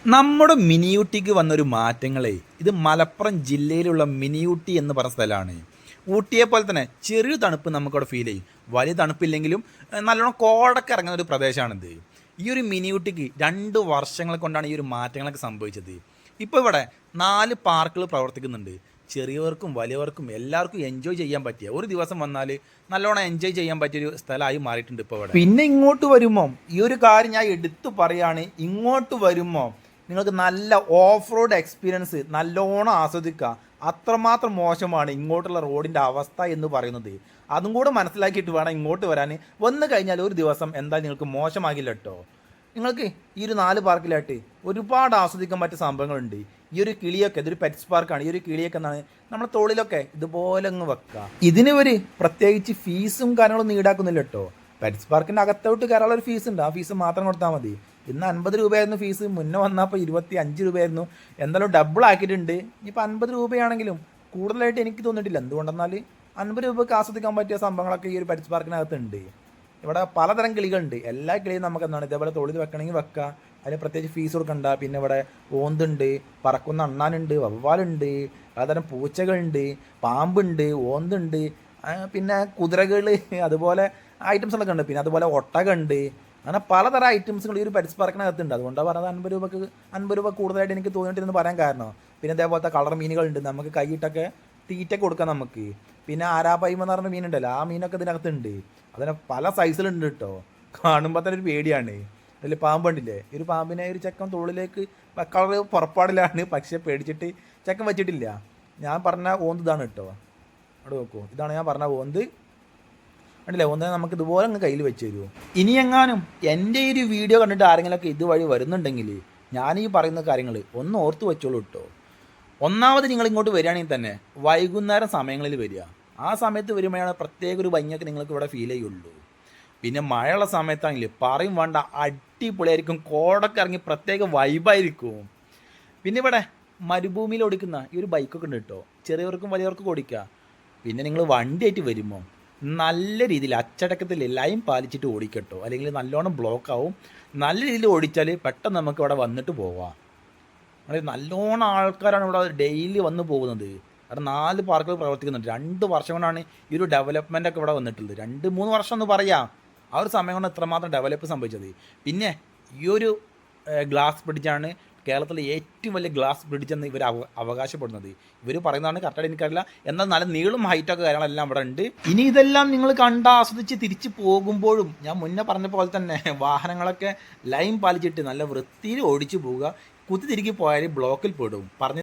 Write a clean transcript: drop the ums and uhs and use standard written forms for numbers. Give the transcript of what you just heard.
നമ്മുടെ മിനിയൂട്ടിക്ക് വന്നൊരു മാറ്റങ്ങളെ ഇത് മലപ്പുറം ജില്ലയിലുള്ള മിനിയൂട്ടി എന്ന് പറഞ്ഞ സ്ഥലമാണ്. ഊട്ടിയെ പോലെ തന്നെ ചെറിയ തണുപ്പ് നമുക്കവിടെ ഫീൽ ചെയ്യും. വലിയ തണുപ്പില്ലെങ്കിലും നല്ലോണം കോടൊക്കെ ഇറങ്ങുന്ന ഒരു പ്രദേശമാണിത്. ഈ ഒരു മിനിയൂട്ടിക്ക് 2 വർഷങ്ങൾ കൊണ്ടാണ് ഈ ഒരു മാറ്റങ്ങളൊക്കെ സംഭവിച്ചത്. ഇപ്പോൾ ഇവിടെ 4 പാർക്കുകൾ പ്രവർത്തിക്കുന്നുണ്ട്. ചെറിയവർക്കും വലിയവർക്കും എല്ലാവർക്കും എൻജോയ് ചെയ്യാൻ പറ്റിയ ഒരു ദിവസം വന്നാൽ നല്ലോണം എൻജോയ് ചെയ്യാൻ പറ്റിയൊരു സ്ഥലമായി മാറിയിട്ടുണ്ട് ഇപ്പോൾ ഇവിടെ. പിന്നെ ഇങ്ങോട്ട് വരുമ്പോൾ ഈ ഒരു കാര്യം ഞാൻ എടുത്തു പറയുകയാണ്, ഇങ്ങോട്ട് വരുമ്പോൾ നിങ്ങൾക്ക് നല്ല ഓഫ് റോഡ് എക്സ്പീരിയൻസ് നല്ലോണം ആസ്വദിക്കുക. അത്രമാത്രം മോശമാണ് ഇങ്ങോട്ടുള്ള റോഡിൻ്റെ അവസ്ഥ എന്ന് പറയുന്നത്. അതും കൂടെ മനസ്സിലാക്കിയിട്ട് വേണം ഇങ്ങോട്ട് വരാൻ. വന്നു കഴിഞ്ഞാൽ ഒരു ദിവസം എന്തായാലും നിങ്ങൾക്ക് മോശമാകില്ല കേട്ടോ. നിങ്ങൾക്ക് ഈ ഒരു 4 പാർക്കിലായിട്ട് ഒരുപാട് ആസ്വദിക്കാൻ പറ്റിയ സംഭവങ്ങളുണ്ട്. ഈ ഒരു കിളിയൊക്കെ ഇതൊരു പെറ്റ്സ് പാർക്കാണ്. ഈ ഒരു കിളിയൊക്കെ എന്നാണ് നമ്മുടെ തോളിലൊക്കെ ഇതുപോലെ അങ്ങ് വെക്കുക. ഇതിന് ഒരു പ്രത്യേകിച്ച് ഫീസും കാര്യങ്ങളൊന്നും ഈടാക്കുന്നില്ല കേട്ടോ. പെറ്റ്സ് പാർക്കിൻ്റെ അകത്തോട്ട് കയറാനുള്ള ഒരു ഫീസ് ഉണ്ട്. ആ ഫീസ് മാത്രം കൊടുത്താൽ മതി. ഇന്ന് 50 രൂപയായിരുന്നു ഫീസ്, മുന്നേ വന്നപ്പോൾ 25 രൂപയായിരുന്നു. എന്തായാലും ഡബിൾ ആക്കിയിട്ടുണ്ട്. ഇനിയിപ്പോൾ 50 രൂപയാണെങ്കിലും കൂടുതലായിട്ട് എനിക്ക് തോന്നിയിട്ടില്ല. എന്തുകൊണ്ടെന്നാൽ 50 രൂപയ്ക്ക് ആസ്വദിക്കാൻ പറ്റിയ സംഭവങ്ങളൊക്കെ ഈ ഒരു പെറ്റ്സ് പാർക്കിനകത്തുണ്ട്. ഇവിടെ പലതരം കിളികളുണ്ട്. എല്ലാ കിളിയും നമുക്ക് എന്താണ് ഇതേപോലെ തൊഴിൽ വെക്കണമെങ്കിൽ വെക്കുക. അതിന് പ്രത്യേകിച്ച് ഫീസ് കൊടുക്കണ്ട. പിന്നെ ഇവിടെ ഓന്തുണ്ട്, പറക്കുന്ന അണ്ണാനുണ്ട്, വവ്വാലുണ്ട്, പലതരം പൂച്ചകളുണ്ട്, പാമ്പുണ്ട്, ഓന്തുണ്ട്, പിന്നെ കുതിരകൾ, അതുപോലെ ഐറ്റംസുകളൊക്കെ ഉണ്ട്. പിന്നെ അതുപോലെ ഒട്ടകമുണ്ട്. അങ്ങനെ പലതരം ഐറ്റംസുകൾ ഈ ഒരു പെറ്റ്സ് പാർക്കിനകത്തുണ്ട്. അതുകൊണ്ടാണ് പറഞ്ഞത് 50 രൂപ കൂടുതലായിട്ട് എനിക്ക് തോന്നിയിട്ടെന്ന് പറയാൻ കാരണം. പിന്നെ അതേപോലത്തെ കളർ മീനുകളുണ്ട്. നമുക്ക് കൈയിട്ടൊക്കെ തീറ്റ കൊടുക്കാം നമുക്ക്. പിന്നെ ആരാപ്പൈമ എന്ന് പറഞ്ഞ മീനുണ്ടല്ലോ, ആ മീനൊക്കെ ഇതിനകത്തുണ്ട്. അതിനെ പല സൈസിലുണ്ട് കേട്ടോ. കാണുമ്പോൾ തന്നെ ഒരു പേടിയാണ്. അതിൽ പാമ്പുണ്ടില്ലേ, ഈ ഒരു പാമ്പിനെ ഒരു ചെക്കൻ തോളിലേക്ക് വെക്കാനുള്ള പുറപ്പാടിലാണ്. പക്ഷേ പേടിച്ചിട്ട് ചെക്കൻ വെച്ചിട്ടില്ല. ഞാൻ പറഞ്ഞ ഓന്ത് ഇതാണ് കേട്ടോ. അവിടെ നോക്കൂ, ഇതാണ് ഞാൻ പറഞ്ഞ ഓന്ത്. കണ്ടില്ലേ, ഒന്നേ നമുക്ക് ഇതുപോലെ അങ്ങ് കയ്യിൽ വെച്ച് തരുമോ. ഇനി എങ്ങാനും എൻ്റെ ഈ ഒരു വീഡിയോ കണ്ടിട്ട് ആരെങ്കിലുമൊക്കെ ഇതുവഴി വരുന്നുണ്ടെങ്കിൽ ഞാൻ ഈ പറയുന്ന കാര്യങ്ങൾ ഒന്ന് ഓർത്ത് വെച്ചോളൂ കേട്ടോ. ഒന്നാമത് നിങ്ങൾ ഇങ്ങോട്ട് വരികയാണെങ്കിൽ തന്നെ വൈകുന്നേരം സമയങ്ങളിൽ വരിക. ആ സമയത്ത് വരുമ്പോഴാണ് പ്രത്യേക ഒരു ഭംഗിയൊക്കെ നിങ്ങൾക്ക് ഇവിടെ ഫീൽ ചെയ്യുള്ളൂ. പിന്നെ മഴയുള്ള സമയത്താണെങ്കിൽ പറയും വേണ്ട, അടിപൊളിയായിരിക്കും. കോടൊക്കെ ഇറങ്ങി പ്രത്യേക വൈബായിരിക്കും. പിന്നെ ഇവിടെ മരുഭൂമിയിൽ ഓടിക്കുന്ന ഈ ഒരു ബൈക്കൊക്കെ ഉണ്ട് കേട്ടോ. ചെറിയവർക്കും വലിയവർക്കും ഓടിക്കുക. പിന്നെ നിങ്ങൾ വണ്ടിയായിട്ട് വരുമ്പോൾ നല്ല രീതിയിൽ അച്ചടക്കത്തിൽ ലൈൻ പാലിച്ചിട്ട് ഓടിക്കട്ടോ, അല്ലെങ്കിൽ നല്ലോണം ബ്ലോക്ക് ആവും. നല്ല രീതിയിൽ ഓടിച്ചാൽ പെട്ടെന്ന് നമുക്ക് ഇവിടെ വന്നിട്ട് പോവാം. അതായത് നല്ലോണം ആൾക്കാരാണ് ഇവിടെ ഡെയിലി വന്ന് പോകുന്നത്. കാരണം 4 പാർക്കുകൾ പ്രവർത്തിക്കുന്നുണ്ട്. 2 വർഷം കൊണ്ടാണ് ഈ ഒരു ഡെവലപ്മെൻ്റ് ഒക്കെ ഇവിടെ വന്നിട്ടുള്ളത്. 2-3 വർഷം എന്ന് പറയാം. ആ ഒരു സമയം കൊണ്ട് എത്രമാത്രം ഡെവലപ്പ് സംഭവിച്ചത്. പിന്നെ ഈ ഒരു ഗ്ലാസ് ബ്രിഡ്ജാണ് കേരളത്തിലെ ഏറ്റവും വലിയ ഗ്ലാസ് ബ്രിഡ്ജ് എന്ന് ഇവർ അവകാശപ്പെടുന്നത്. ഇവർ പറയുന്നതാണ്, കറക്റ്റായിട്ട് എനിക്കറിയില്ല. എന്നാൽ നല്ല നീളും ഹൈറ്റൊക്കെ കാര്യങ്ങളെല്ലാം ഇവിടെ ഉണ്ട്. ഇനി ഇതെല്ലാം നിങ്ങൾ കണ്ട് ആസ്വദിച്ച് തിരിച്ച് പോകുമ്പോഴും ഞാൻ മുന്നേ പറഞ്ഞ പോലെ തന്നെ വാഹനങ്ങളൊക്കെ ലൈൻ പാലിച്ചിട്ട് നല്ല വൃത്തിയിൽ ഓടിച്ചു പോവുക. കുത്തിത്തിരിക്കി പോയാൽ ബ്ലോക്കിൽ പെടും.